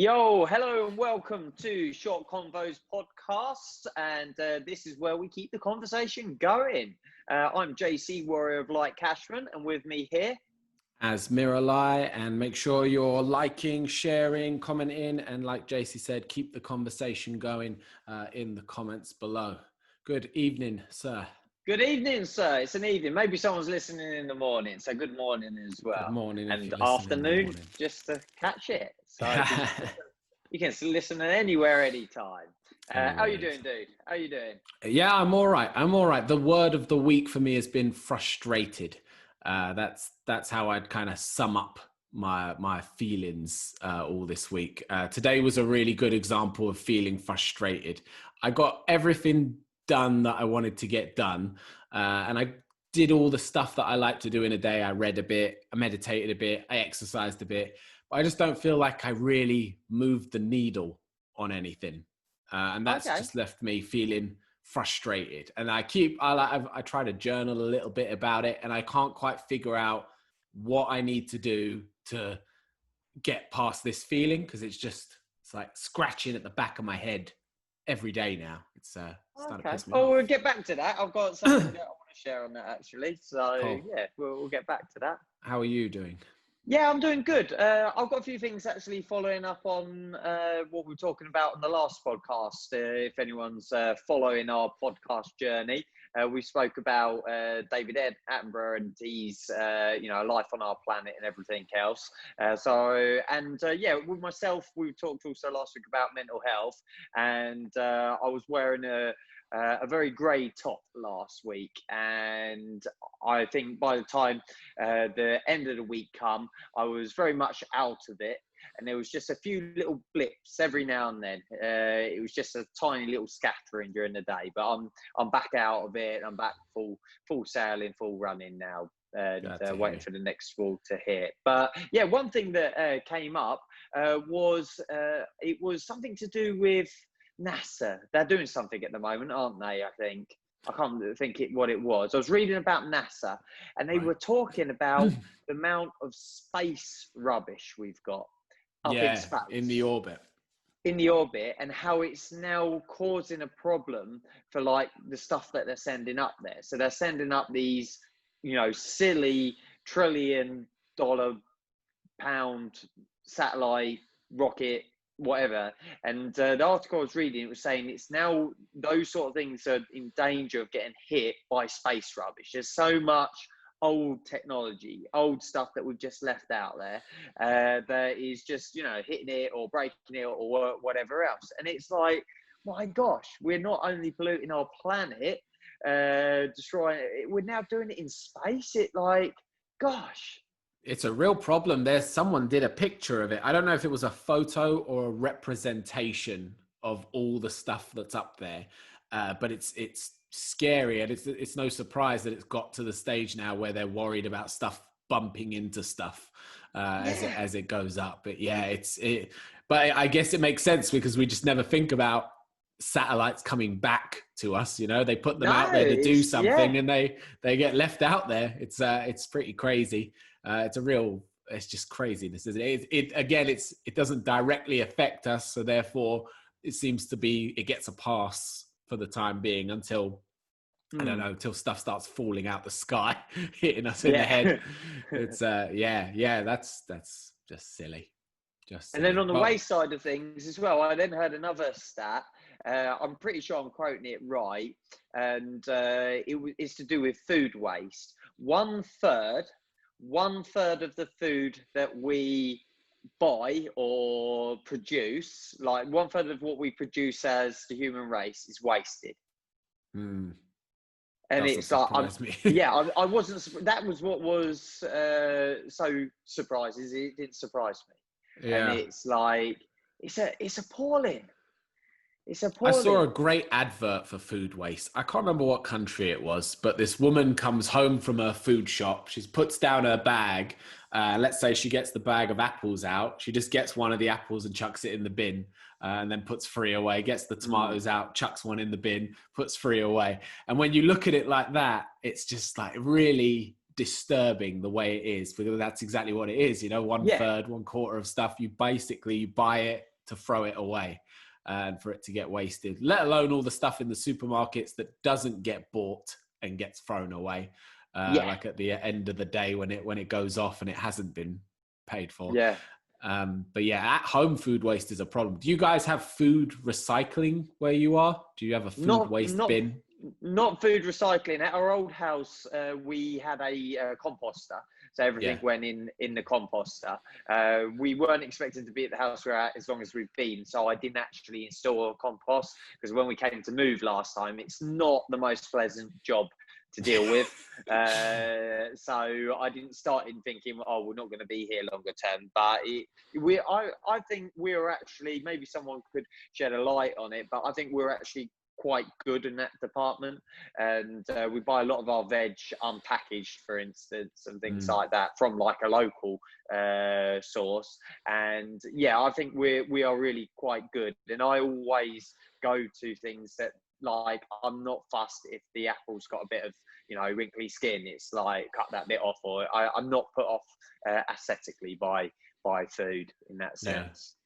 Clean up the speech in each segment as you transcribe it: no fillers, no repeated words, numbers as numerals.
Yo, hello and welcome to Short Convo's podcast, and this is where we keep the conversation going. I'm JC, Warrior of Light Cashman, and with me here as Miralai, and make sure you're liking, sharing, commenting, and like JC said, keep the conversation going in the comments below. Good evening, sir. Good evening, sir. It's an evening. Maybe someone's listening in the morning, so good morning as well. Good morning, and afternoon, just to catch it. So you can listen at anywhere, anytime. How you doing, dude? How you doing? Yeah, I'm all right. The word of the week for me has been frustrated. That's how I'd kind of sum up my feelings all this week. Today was a really good example of feeling frustrated. I got everything done that I wanted to get done, and I did all the stuff that I like to do in a day. I read a bit, I meditated a bit, I exercised a bit, but I just don't feel like I really moved the needle on anything, and that's just left me feeling frustrated. And I try to journal a little bit about it, and I can't quite figure out what I need to do to get past this feeling, because it's like scratching at the back of my head every day now. It's starting to piss me off. We'll get back to that. I've got something that I want to share on that, actually. So cool. Yeah, we'll get back to that. How are you doing? Yeah, I'm doing good. I've got a few things actually following up on what we were talking about on the last podcast. If anyone's following our podcast journey, we spoke about David Attenborough and his, life on our planet and everything else. With myself, we talked also last week about mental health, and I was wearing a very grey top last week, and I think by the time the end of the week come, I was very much out of it, and there was just a few little blips every now and then. It was just a tiny little scattering during the day, but I'm back out of it. I'm back full sailing, full running now, and waiting for the next school to hit. But yeah, one thing that came up was it was something to do with NASA. They're doing something at the moment, aren't they? I think. I can't think what it was. I was reading about NASA, and they were talking about the amount of space rubbish we've got up in space. In the orbit. And how it's now causing a problem for like the stuff that they're sending up there. So they're sending up these, silly $1 trillion pound satellite rocket, whatever. And the article I was reading, it was saying it's now those sort of things are in danger of getting hit by space rubbish. There's so much old technology, old stuff that we've just left out there that is just, hitting it or breaking it or whatever else. And it's like, my gosh, we're not only polluting our planet, destroying it, we're now doing it in space. Gosh. It's a real problem. Someone did a picture of it. I don't know if it was a photo or a representation of all the stuff that's up there, but it's scary, and it's no surprise that it's got to the stage now where they're worried about stuff bumping into stuff as it goes up. But yeah, but I guess it makes sense because we just never think about satellites coming back to us. They put them out there to do something, and they get left out there. It's pretty crazy. It's just craziness, isn't it? It doesn't directly affect us, so therefore it seems to be, it gets a pass for the time being until, I don't know, until stuff starts falling out the sky, hitting us in the head. It's that's just silly. And then on the waste side of things as well, I then heard another stat. I'm pretty sure I'm quoting it right, and it's to do with food waste. One third of the food that we buy or produce, like 1/3 of what we produce as the human race, is wasted. And it's like, I wasn't. That was what was so surprising. It didn't surprise me. And it's like it's appalling. It's appalling. I saw a great advert for food waste. I can't remember what country it was, but this woman comes home from her food shop. She puts down her bag. Let's say she gets the bag of apples out. She just gets one of the apples and chucks it in the bin, and then puts 3 away. Gets the tomatoes out, chucks one in the bin, puts 3 away. And when you look at it like that, it's just like really disturbing the way it is, because that's exactly what it is. 1/3, 1/4 of stuff you buy it, to throw it away and for it to get wasted, let alone all the stuff in the supermarkets that doesn't get bought and gets thrown away. Yeah, Like at the end of the day when it goes off and it hasn't been paid for. yeah. But yeah, at home food waste is a problem. Do you guys have food recycling where you are? Do you have a food Not waste not bin? not food recycling. At our old house, we had a composter, so everything Yeah. went in the composter. We weren't expecting to be at the house we're at as long as we've been, so I didn't actually install a compost because when we came to move last time, it's not the most pleasant job to deal with. So I didn't start in thinking, oh, we're not going to be here longer term. But I think we're actually, maybe someone could shed a light on it, but I think we're actually quite good in that department, and we buy a lot of our veg unpackaged, for instance, and things like that from like a local source. And yeah, I think we are really quite good, and I always go to things that, like, I'm not fussed if the apple's got a bit of, wrinkly skin. It's like, cut that bit off, or I'm not put off aesthetically by food in that Yeah. sense.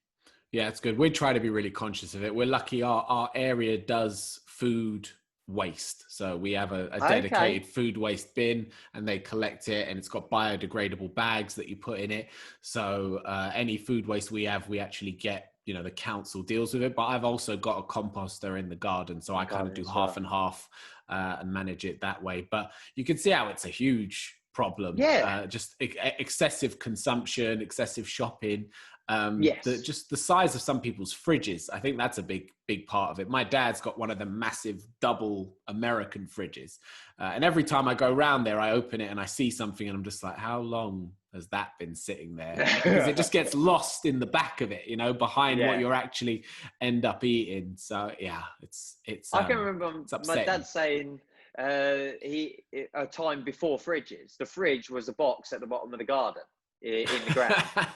Yeah, it's good. We try to be really conscious of it. We're lucky our area does food waste. So we have a Okay. dedicated food waste bin and they collect it, and it's got biodegradable bags that you put in it. So any food waste we have, we actually get, the council deals with it. But I've also got a composter in the garden. So I kind of Garden do as half well. and half and manage it that way. But you can see how it's a huge problem. Yeah. Just excessive consumption, excessive shopping. Yes. Just the size of some people's fridges, I think that's a big part of it. My dad's got one of the massive double American fridges, and every time I go around there, I open it and I see something, and I'm just like, how long has that been sitting there? Because it just gets lost in the back of it, behind what Yeah. you're actually end up eating. So yeah, it's I can remember it's my upsetting. dad saying a time before fridges. The fridge was a box at the bottom of the garden in the ground.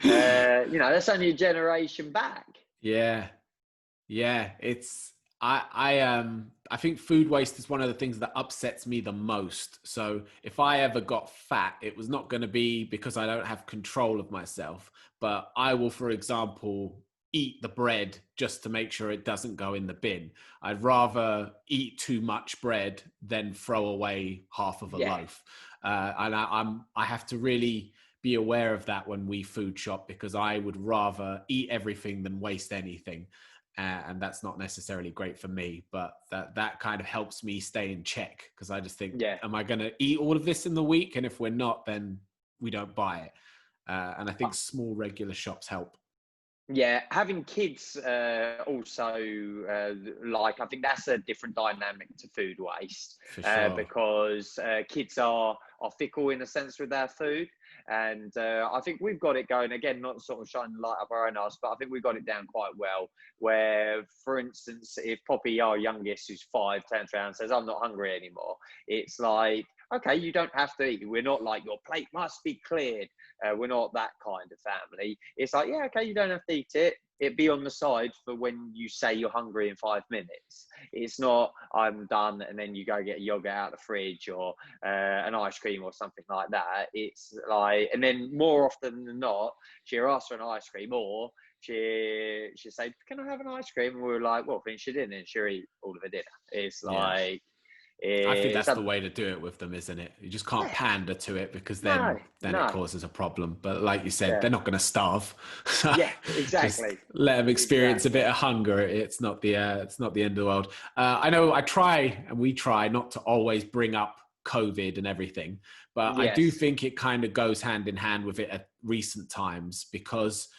That's only a generation back. Yeah. Yeah, it's I think food waste is one of the things that upsets me the most. So if I ever got fat, it was not going to be because I don't have control of myself, but I will, for example, eat the bread just to make sure it doesn't go in the bin. I'd rather eat too much bread than throw away half of a Yeah. loaf. And I have to really be aware of that when we food shop, because I would rather eat everything than waste anything. And that's not necessarily great for me, but that kind of helps me stay in check, because I just think, Yeah. am I going to eat all of this in the week? And if we're not, then we don't buy it. And I think small regular shops help. Yeah, having kids also, I think that's a different dynamic to food waste, For sure. because kids are fickle in a sense with their food. And I think we've got it going, again, not sort of shining light up our own arse, but I think we've got it down quite well. Where, for instance, if Poppy, our youngest, who's 5, turns around and says, I'm not hungry anymore, it's like, okay, you don't have to eat. We're not like, your plate must be cleared. We're not that kind of family. It's like, yeah, okay, you don't have to eat it. It be on the side for when you say you're hungry in 5 minutes. It's not, I'm done, and then you go get a yogurt out of the fridge, or an ice cream or something like that. It's like, and then more often than not, she'll ask for an ice cream, or she'll say, can I have an ice cream? And we're like, well, finish it in, and she'll eat all of her dinner. It's Yeah. like, I think it's that's the a, way to do it with them, isn't it? You just can't yeah, pander to it, because no, then it no, causes a problem. But like you said, yeah, they're not going to starve. So yeah, just exactly, let them experience a bit exactly. of hunger. It's not the end of the world. I know we try not to always bring up COVID and everything, but I do Yes. think it kind of goes hand in hand with it at recent times, because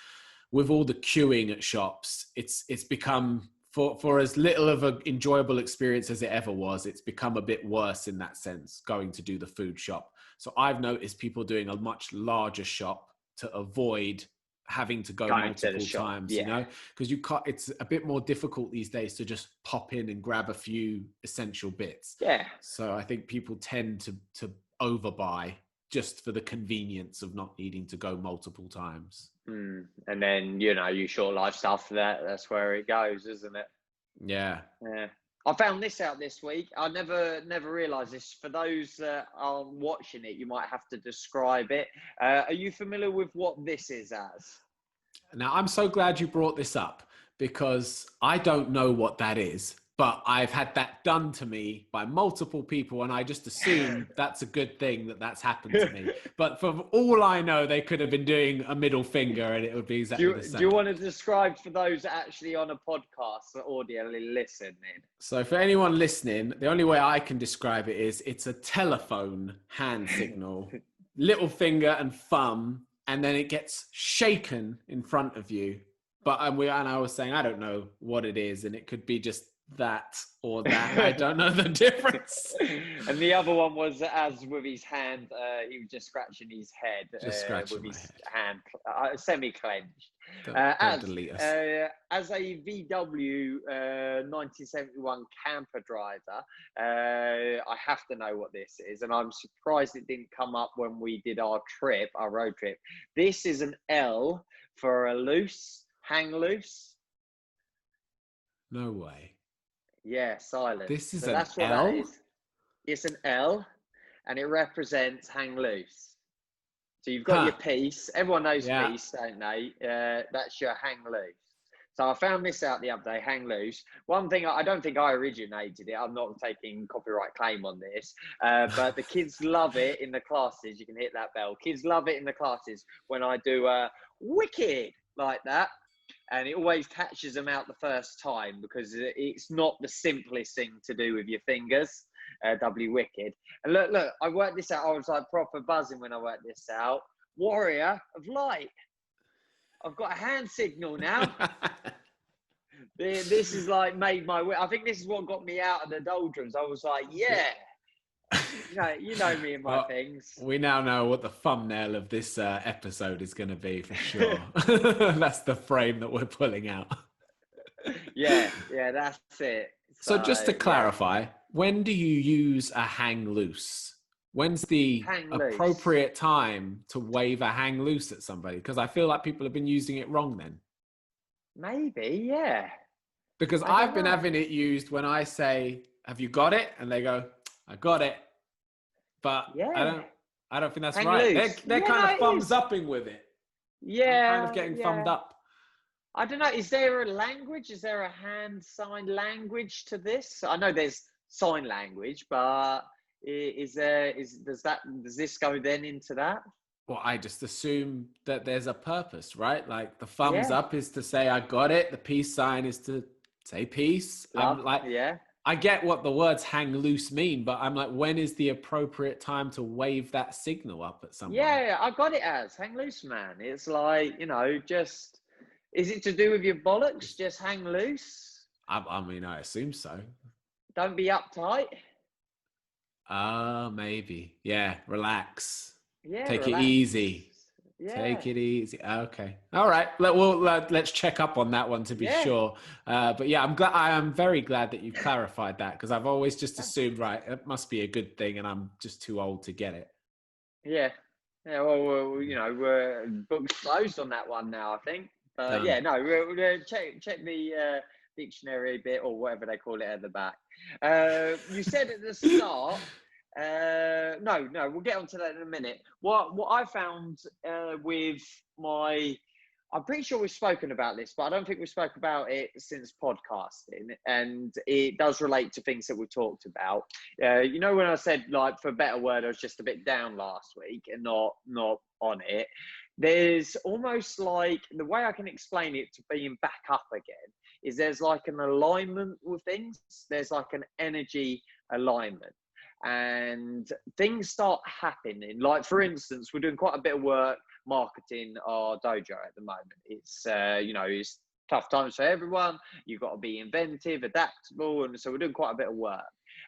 with all the queuing at shops, it's become, for as little of an enjoyable experience as it ever was, it's become a bit worse in that sense, going to do the food shop. So I've noticed people doing a much larger shop to avoid having to go Going to the multiple shop. times, Yeah. because you can't, it's a bit more difficult these days to just pop in and grab a few essential bits. Yeah. So I think people tend to overbuy just for the convenience of not needing to go multiple times. And then, you short life stuff, that's where it goes, isn't it? Yeah. Yeah. I found this out this week. I never realised this. For those that are watching it, you might have to describe it. Are you familiar with what this is as? Now, I'm so glad you brought this up because I don't know what that is, but I've had that done to me by multiple people, and I just assume that's a good thing that that's happened to me. But for all I know, they could have been doing a middle finger and it would be exactly the same. Do you want to describe for those actually on a podcast that audio listening? So for anyone listening, the only way I can describe it is it's a telephone hand signal, little finger and thumb, and then it gets shaken in front of you. But and I was saying I don't know what it is, and it could be just that or that. I don't know the difference. And the other one was as with his hand, he was just scratching his head with his hand semi-clenched. Don't delete us. As a VW 1971 camper driver, I have to know what this is, and I'm surprised it didn't come up when we did our road trip. This is an L for a loose, hang loose. No way. Yeah, silent. This is so an that's what L? that is. It's an L, and it represents hang loose. So you've got your piece. Everyone knows piece, don't they? That's your hang loose. So I found this out the other day, hang loose. One thing, I don't think I originated it. I'm not taking copyright claim on this. But the kids love it in the classes. You can hit that bell. Kids love it in the classes when I do wicked like that. And it always catches them out the first time because it's not the simplest thing to do with your fingers. W wicked. And look, I worked this out. I was like proper buzzing when I worked this out. Warrior of light. I've got a hand signal now. This is like made my way. I think this is what got me out of the doldrums. I was like, yeah. You know me and my things. We now know what the thumbnail of this episode is going to be for sure. That's the frame that we're pulling out. Yeah, that's it. So just to clarify, when do you use a hang loose? When's the appropriate time to wave a hang loose at somebody? Because I feel like people have been using it wrong then. Maybe, yeah. Because I've been having it used when I say, have you got it? And they go, I got it. But I don't think that's right. They're kind of thumbs upping with it. Yeah. I'm kind of getting thumbed up. I don't know. Is there a language? Is there a hand sign language to this? I know there's sign language, but does this go then into that? Well, I just assume that there's a purpose, right? Like the thumbs up is to say, I got it. The peace sign is to say peace. I get what the words hang loose mean, but I'm like, when is the appropriate time to wave that signal up at someone? Yeah, I got it as hang loose, man. It's like, just, is it to do with your bollocks? Just hang loose? I mean, I assume so. Don't be uptight. Maybe. Yeah, relax. Yeah, Take it easy. Yeah. Take it easy. Okay. All right. Let's check up on that one to be sure. But yeah, I am very glad that you clarified that because I've always just assumed, right, it must be a good thing and I'm just too old to get it. Yeah. Yeah. Well, we're books closed on that one now, I think. We'll check the dictionary bit or whatever they call it at the back. You said at the start. No, we'll get onto that in a minute. What I found with I'm pretty sure we've spoken about this, but I don't think we spoke about it since podcasting, and it does relate to things that we talked about. When I said, like, for a better word, I was just a bit down last week and not on it. There's almost like, the way I can explain it to being back up again is there's like an alignment with things. There's like an energy alignment. And things start happening. Like, for instance, we're doing quite a bit of work marketing our dojo at the moment. It's, it's tough times for everyone. You've got to be inventive, adaptable. And so we're doing quite a bit of work.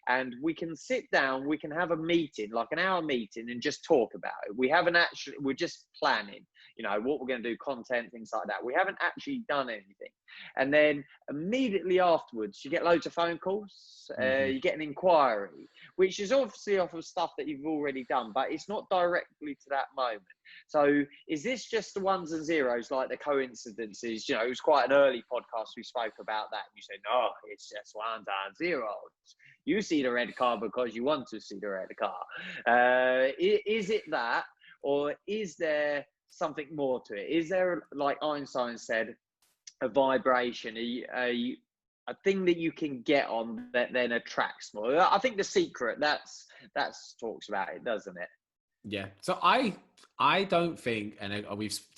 And we can sit down, we can have a meeting, like an hour meeting, and just talk about it. We're just planning, what we're going to do, content, things like that. We haven't actually done anything. And then immediately afterwards, you get loads of phone calls, you get an inquiry, which is obviously off of stuff that you've already done, but it's not directly to that moment. So is this just the ones and zeros, like the coincidences? It was quite an early podcast. We spoke about that. And you said, no, it's just ones and zeros. You see the red car because you want to see the red car. Is it that, or is there something more to it? Is there, like Einstein said, a vibration, a thing that you can get on that then attracts more? I think The Secret, that's talks about it, doesn't it? Yeah. So I don't think, and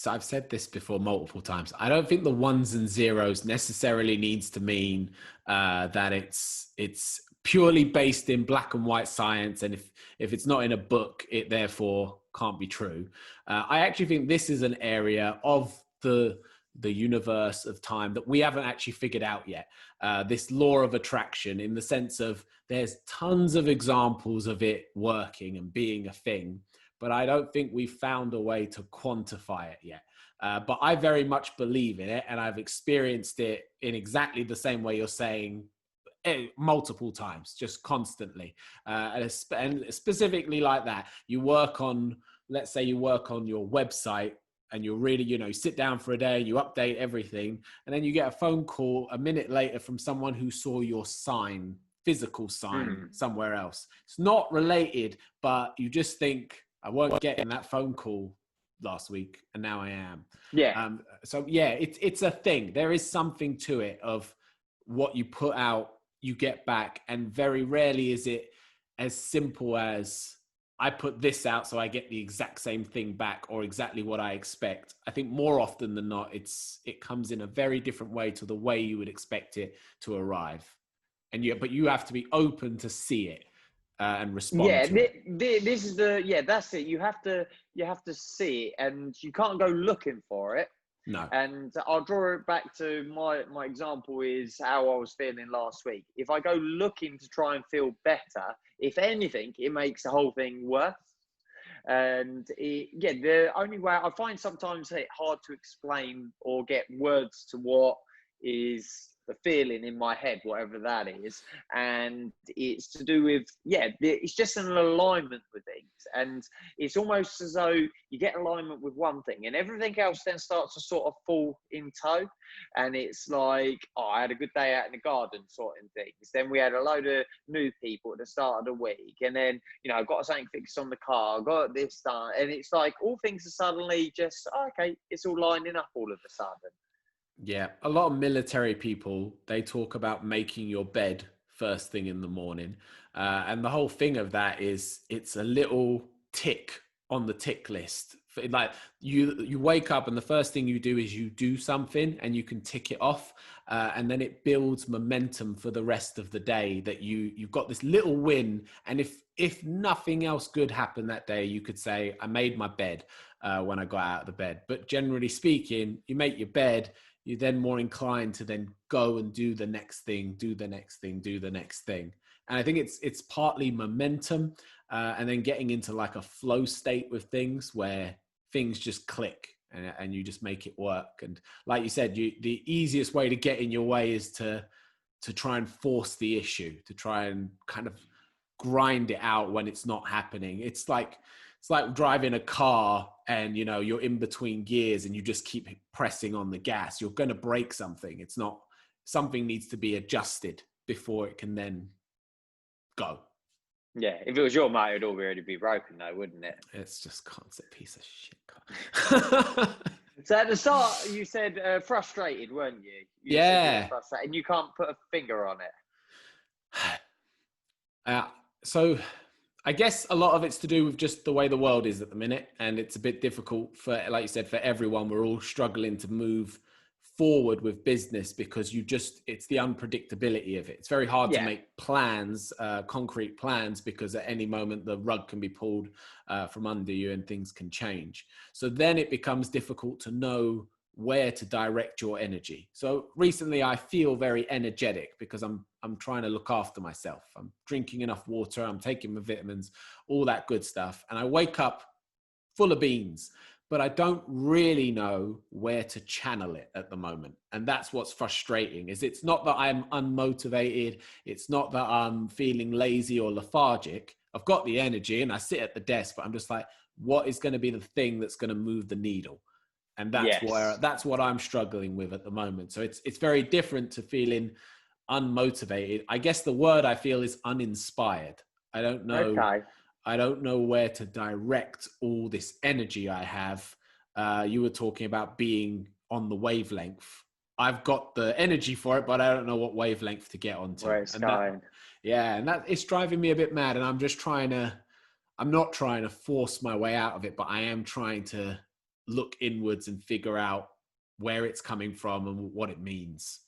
I've said this before multiple times. I don't think the ones and zeros necessarily needs to mean that it's purely based in black and white science, and if it's not in a book, it therefore can't be true. I actually think this is an area of the universe of time that we haven't actually figured out yet. This law of attraction, in the sense of there's tons of examples of it working and being a thing, but I don't think we've found a way to quantify it yet. But I very much believe in it, and I've experienced it in exactly the same way you're saying, multiple times, just constantly. And specifically like that, let's say you work on your website, and you're really, sit down for a day, you update everything, and then you get a phone call a minute later from someone who saw your physical sign somewhere else. It's not related, but you just think, I weren't getting that phone call last week, and now I am. Yeah. So yeah, it's a thing. There is something to it of what you put out, you get back, and very rarely is it as simple as I put this out so I get the exact same thing back or exactly what I expect. I think more often than not, it comes in a very different way to the way you would expect it to arrive. But you have to be open to see it and respond to it. This is that's it. You have to see it, and you can't go looking for it. No. And I'll draw it back to my example is how I was feeling last week. If I go looking to try and feel better, if anything, it makes the whole thing worse. And the only way I find sometimes it hard to explain or get words to what is the feeling in my head, whatever that is. And it's to do with, it's just an alignment with things. And it's almost as though you get alignment with one thing and everything else then starts to sort of fall in tow. And it's like, I had a good day out in the garden sorting things. Then we had a load of new people at the start of the week. And then, got something fixed on the car, got this done. And it's like all things are suddenly just, okay, it's all lining up all of a sudden. Yeah, a lot of military people, they talk about making your bed first thing in the morning. And the whole thing of that is it's a little tick on the tick list. Like you wake up and the first thing you do is you do something and you can tick it off. And then it builds momentum for the rest of the day that you've got this little win. And if nothing else good happened that day, you could say, I made my bed when I got out of the bed. But generally speaking, you make your bed, you're then more inclined to then go and do the next thing, do the next thing, do the next thing. And I think it's partly momentum and then getting into like a flow state with things where things just click and you just make it work. And like you said, the easiest way to get in your way is to try and force the issue, to try and kind of grind it out when it's not happening. It's like driving a car and, you're in between gears and you just keep pressing on the gas. You're going to break something. Something needs to be adjusted before it can then go. Yeah, if it was your motor, it'd already be broken though, wouldn't it? It's just concept piece of shit car. So at the start, you said frustrated, weren't you? Yeah. Said frustrated, and you can't put a finger on it. So I guess a lot of it's to do with just the way the world is at the minute. And it's a bit difficult for, like you said, for everyone. We're all struggling to move forward with business because it's the unpredictability of it. It's very hard to make plans, concrete plans, because at any moment the rug can be pulled from under you and things can change. So then it becomes difficult to know where to direct your energy. So recently I feel very energetic because I'm trying to look after myself. I'm drinking enough water, I'm taking my vitamins, all that good stuff. And I wake up full of beans, but I don't really know where to channel it at the moment. And that's what's frustrating. It's not that I'm unmotivated. It's not that I'm feeling lazy or lethargic. I've got the energy and I sit at the desk, but I'm just like, what is going to be the thing that's going to move the needle? And that's what I'm struggling with at the moment. So it's very different to feeling unmotivated. I guess the word I feel is uninspired. I don't know. Okay. I don't know where to direct all this energy I have you were talking about being on the wavelength. I've got the energy for it, but I don't know what wavelength to get onto. Where it's And going. and that it's driving me a bit mad. And I'm not trying to force my way out of it, but I am trying to look inwards and figure out where it's coming from and what it means.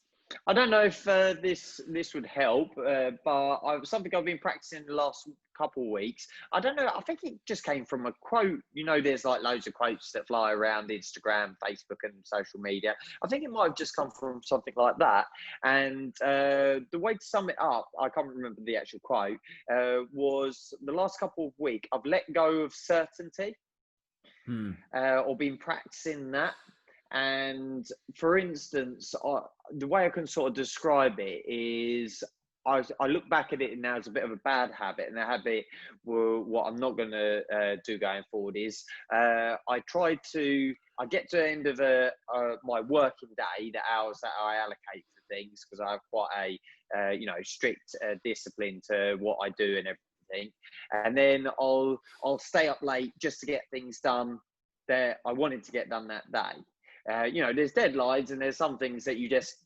I don't know if this would help, but something I've been practicing the last couple of weeks. I don't know. I think it just came from a quote. You know, there's like loads of quotes that fly around Instagram, Facebook, and social media. I think it might have just come from something like that. And the way to sum it up, I can't remember the actual quote, was the last couple of weeks, I've let go of certainty, or been practicing that. And for instance, the way I can sort of describe it is I look back at it now as a bit of a bad habit, and a habit, what I'm not going to do going forward is I get to the end of my working day, the hours that I allocate for things, because I have quite a strict discipline to what I do and everything, and then I'll stay up late just to get things done that I wanted to get done that day. There's deadlines, and there's some things that you just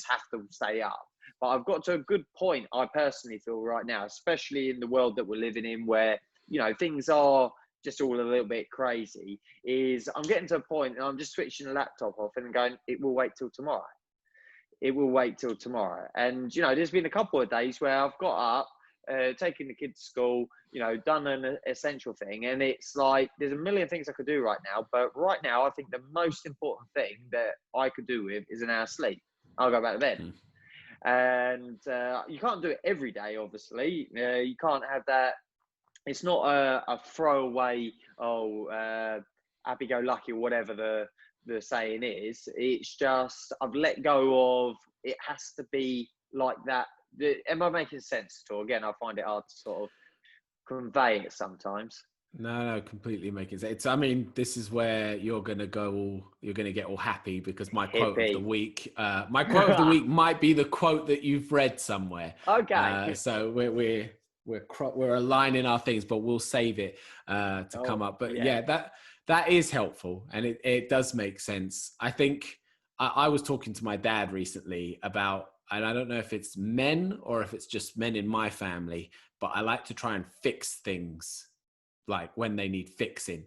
have to stay up. But I've got to a good point, I personally feel right now, especially in the world that we're living in, where, things are just all a little bit crazy, is I'm getting to a point and I'm just switching the laptop off and going, it will wait till tomorrow. It will wait till tomorrow. And, there's been a couple of days where I've got up, taking the kids to school, done an essential thing. And it's like, there's a million things I could do right now. But right now, I think the most important thing that I could do with is an hour's sleep. I'll go back to bed. And you can't do it every day, obviously. You can't have that. It's not a throwaway, happy-go-lucky or whatever the saying is. It's just, I've let go of, it has to be like that. Am I making sense at all? Again, I find it hard to sort of convey it sometimes. No, completely making sense. This is where you're going to get all happy, because my quote of the week, might be the quote that you've read somewhere. Okay. So we're aligning our things, but we'll save it to come up. But that is helpful, and it does make sense. I think I was talking to my dad recently about, and I don't know if it's men or if it's just men in my family, but I like to try and fix things like when they need fixing.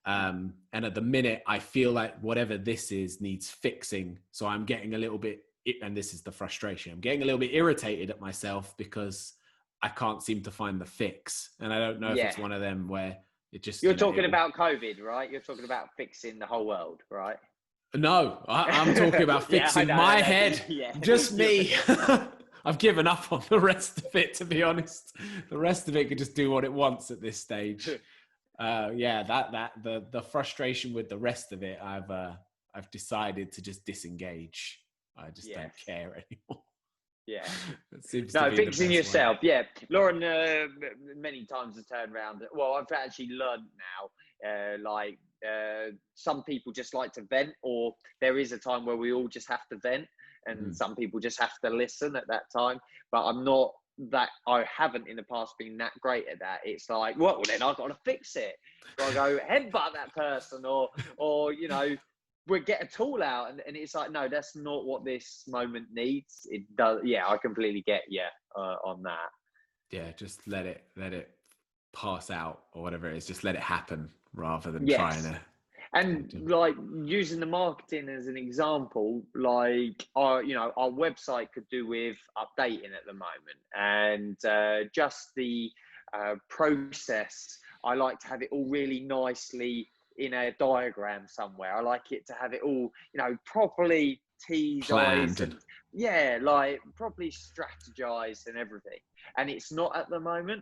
And at the minute, I feel like whatever this is needs fixing. So I'm getting a little bit, and this is the frustration, I'm getting a little bit irritated at myself because I can't seem to find the fix. And I don't know if it's one of them where it just... You're talking about COVID, right? You're talking about fixing the whole world, right? No, I'm talking about fixing my head. Just me. I've given up on the rest of it, to be honest. The rest of it could just do what it wants at this stage. The frustration with the rest of it, I've decided to just disengage. I just don't care anymore. Yeah. Fixing yourself. Way. Yeah. Lauren many times has turned around. Well, I've actually learned now, some people just like to vent, or there is a time where we all just have to vent, and some people just have to listen at that time. But I haven't in the past been that great at that. It's like, well then I've got to fix it. I've got to go headbutt that person, or we get a tool out, and it's like, no, that's not what this moment needs. It does. Yeah, I completely get on that. Yeah, just let it pass out, or whatever it is. Just let it happen rather than trying to. And like using the marketing as an example, like our website could do with updating at the moment, and just the process. I like to have it all really nicely in a diagram somewhere. I like it to have it all, properly teased and like properly strategized and everything. And it's not at the moment,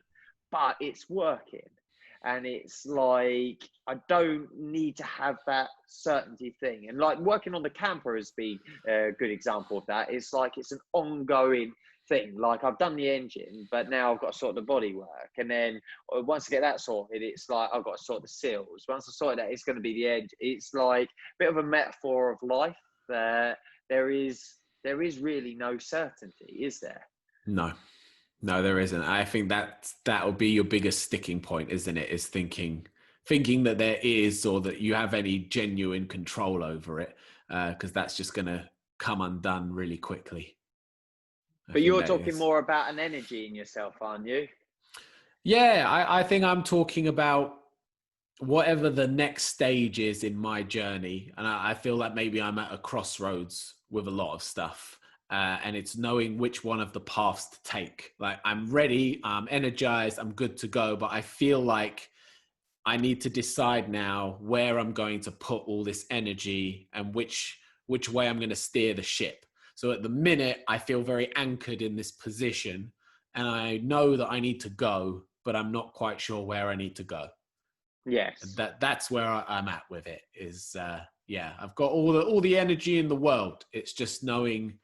but it's working. And it's like, I don't need to have that certainty thing. And like working on the camper has been a good example of that. It's like, it's an ongoing thing. Like I've done the engine, but now I've got to sort the bodywork. And then once I get that sorted, it's like, I've got to sort the seals. Once I sort that, it's going to be the engine. It's like a bit of a metaphor of life that there is really no certainty, is there? No, there isn't. I think that will be your biggest sticking point, isn't it? Is thinking thinking that there is, or that you have any genuine control over it, because that's just going to come undone really quickly. But you're talking more about an energy in yourself, aren't you? Yeah, I think I'm talking about whatever the next stage is in my journey. And I feel like maybe I'm at a crossroads with a lot of stuff. And it's knowing which one of the paths to take. Like, I'm ready, I'm energized, I'm good to go. But I feel like I need to decide now where I'm going to put all this energy and which way I'm going to steer the ship. So at the minute, I feel very anchored in this position, and I know that I need to go, but I'm not quite sure where I need to go. Yes. That's where I'm at with it. Is I've got all the energy in the world. It's just knowing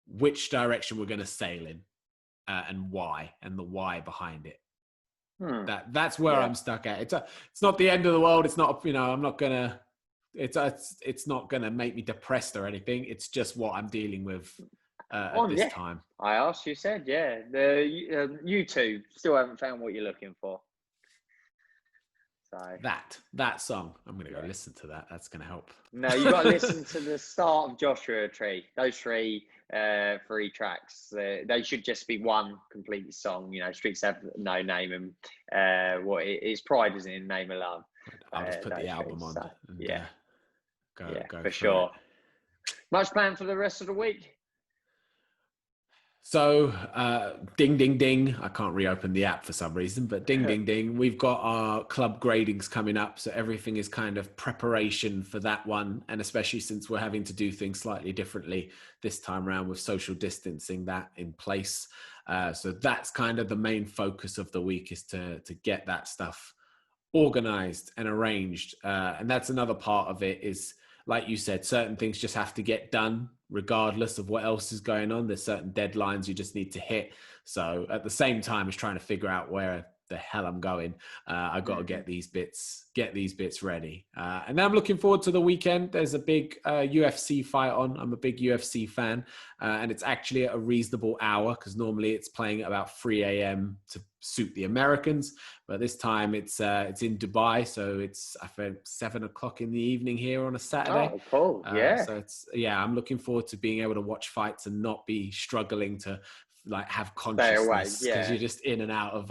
which direction we're going to sail in, and why, and the why behind it. That's where I'm stuck at. It's not the end of the world. It's not, I'm not gonna. It's not gonna make me depressed or anything. It's just what I'm dealing with at this time. I asked, you said, you two still haven't found what you're looking for. So that song, I'm gonna go listen to that. That's gonna help. No, you got to listen to the start of Joshua Tree. Those three tracks. They should just be one complete song. Streets have no name, and it's pride isn't in name alone. I'll just put the album on. So, and, go for sure. It. Much planned for the rest of the week? So, ding, ding, ding. I can't reopen the app for some reason, but ding, ding, ding. We've got our club gradings coming up. So everything is kind of preparation for that one. And especially since we're having to do things slightly differently this time around with social distancing that in place. So that's kind of the main focus of the week, is to get that stuff organized and arranged. And that's another part of it is, like you said, certain things just have to get done regardless of what else is going on. There's certain deadlines you just need to hit. So at the same time as trying to figure out where the hell I'm going, I've got to get these bits ready. And then I'm looking forward to the weekend. There's a big UFC fight on. I'm a big UFC fan, and it's actually at a reasonable hour, because normally it's playing at about 3 a.m. to suit the Americans, but this time it's in Dubai, so it's, I think, 7 o'clock in the evening here on a Saturday. Oh, cool! So I'm looking forward to being able to watch fights and not be struggling to have consciousness, because you're just in and out of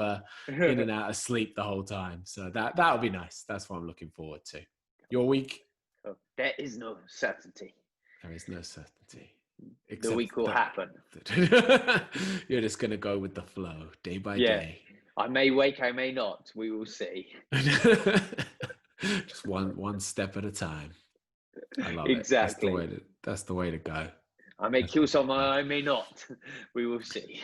sleep the whole time. So that'll be nice. That's what I'm looking forward to. Your week? There is no certainty. There is no certainty. The week will happen. You're just going to go with the flow, day by day. I may wake, I may not. We will see. Just one step at a time. I love exactly. it. That's the way to go. I may kill someone, I may not. We will see.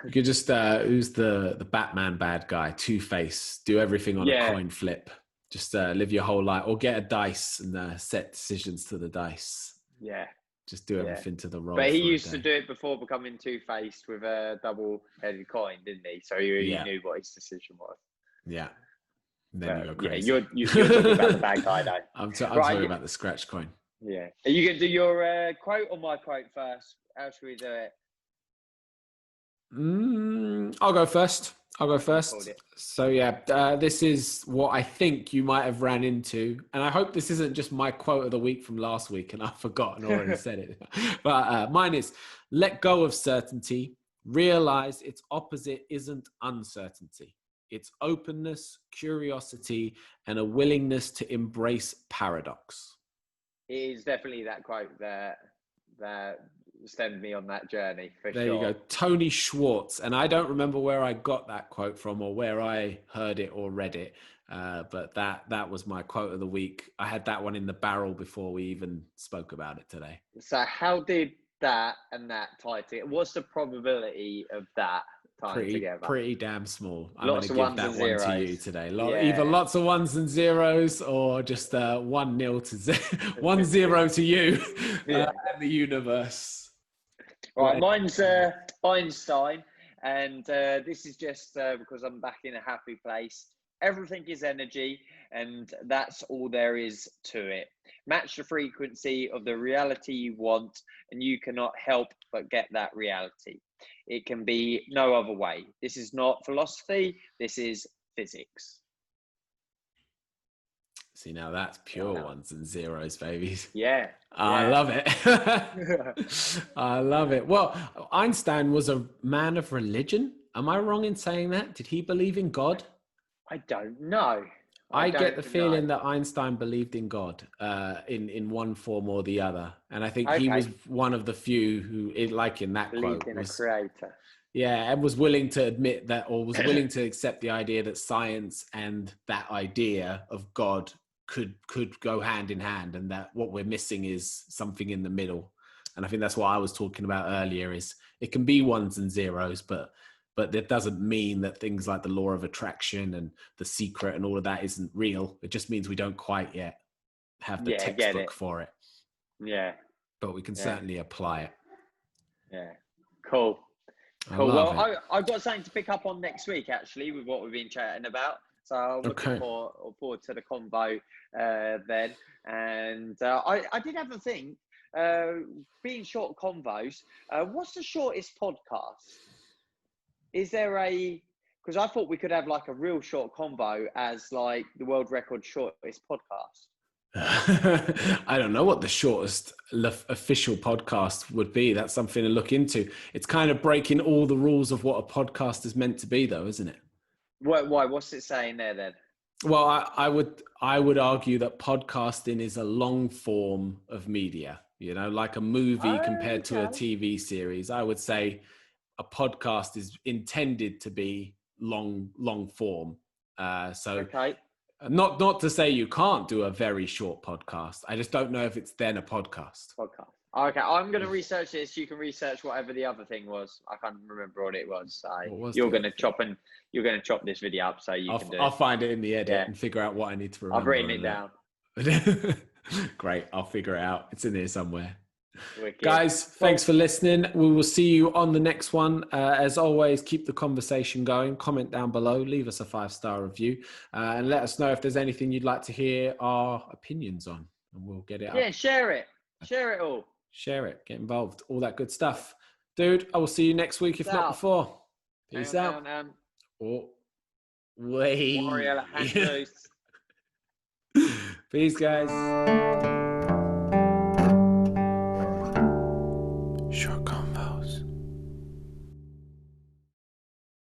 You could just who's the Batman bad guy? Two-Face. Do everything on a coin flip. Just live your whole life, or get a dice and set decisions to the dice. Yeah. Just do everything to the roll. But he used to do it before becoming Two-Faced with a double-headed coin, didn't he? So he knew what his decision was. Yeah. And then you go crazy. You're talking about the bad guy, though. I'm talking about the scratch coin. Yeah. Are you going to do your quote or my quote first? How should we do it? I'll go first. So this is what I think you might have ran into, and I hope this isn't just my quote of the week from last week and I've forgotten already said it. But mine is: let go of certainty, realize its opposite isn't uncertainty. It's openness, curiosity, and a willingness to embrace paradox. It is definitely that quote that stemmed me on that journey, for there sure. You go. Tony Schwartz. And I don't remember where I got that quote from or where I heard it or read it. But that was my quote of the week. I had that one in the barrel before we even spoke about it today. So how did that and that tie together? What's the probability of that tying together? Pretty damn small. I'm going to give that one to you today. Either lots of ones and zeros, or just 1-0 to 1-0 to you and the universe. Right, mine's Einstein, and this is just because I'm back in a happy place. Everything is energy, and that's all there is to it. Match the frequency of the reality you want, and you cannot help but get that reality. It can be no other way. This is not philosophy. This is physics. See, now that's pure Wow. ones and zeros, babies. Yeah. I Yeah. love it. I love it. Well, Einstein was a man of religion. Am I wrong in saying that? Did he believe in God? I don't know. I I get the don't know. feeling that Einstein believed in God in one form or the other. And I think he Okay. was one of the few who, like in that Believed quote, in a was, creator. yeah, and was willing to admit that, or was willing to accept the idea that science and that idea of God could go hand in hand, and that what we're missing is something in the middle. And I think that's what I was talking about earlier, is it can be ones and zeros, but that doesn't mean that things like the law of attraction and the secret and all of that isn't real. It just means we don't quite yet have the Yeah, get textbook it. for it, Yeah. but we can Yeah. certainly apply it. Yeah. Cool. I Cool. love Well, it. I've got something to pick up on next week, actually, with what we've been chatting about. So I'm looking Okay. forward to the convo then. And I did have a thing, being short convos. What's the shortest podcast? Is there because I thought we could have like a real short convo as like the world record shortest podcast. I don't know what the shortest official podcast would be. That's something to look into. It's kind of breaking all the rules of what a podcast is meant to be, though, isn't it? Why? What's it saying there then? Well, I would argue that podcasting is a long form of media. You know, like a movie compared to a Okay. TV series. I would say a podcast is intended to be long form. Okay. Not to say you can't do a very short podcast. I just don't know if it's then a podcast. Podcast. Okay, I'm going to research this. You can research whatever the other thing was. I can't remember what it was. So What was you're the going other to thing? you're going to chop this video up so you can do I'll it. find it in the edit Yeah. and figure out what I need to remember. I've written it down. Great. I'll figure it out. It's in here somewhere. Wicked. Guys, thanks for listening. We will see you on the next one. As always, keep the conversation going. Comment down below. Leave us a 5-star review. And let us know if there's anything you'd like to hear our opinions on. And we'll get it up. Yeah, share it. Share it all. Share it. Get involved. All that good stuff. Dude, I will see you next week, if not before. Peace out. Oh, wait. Warrior Alejandro's. Peace, guys.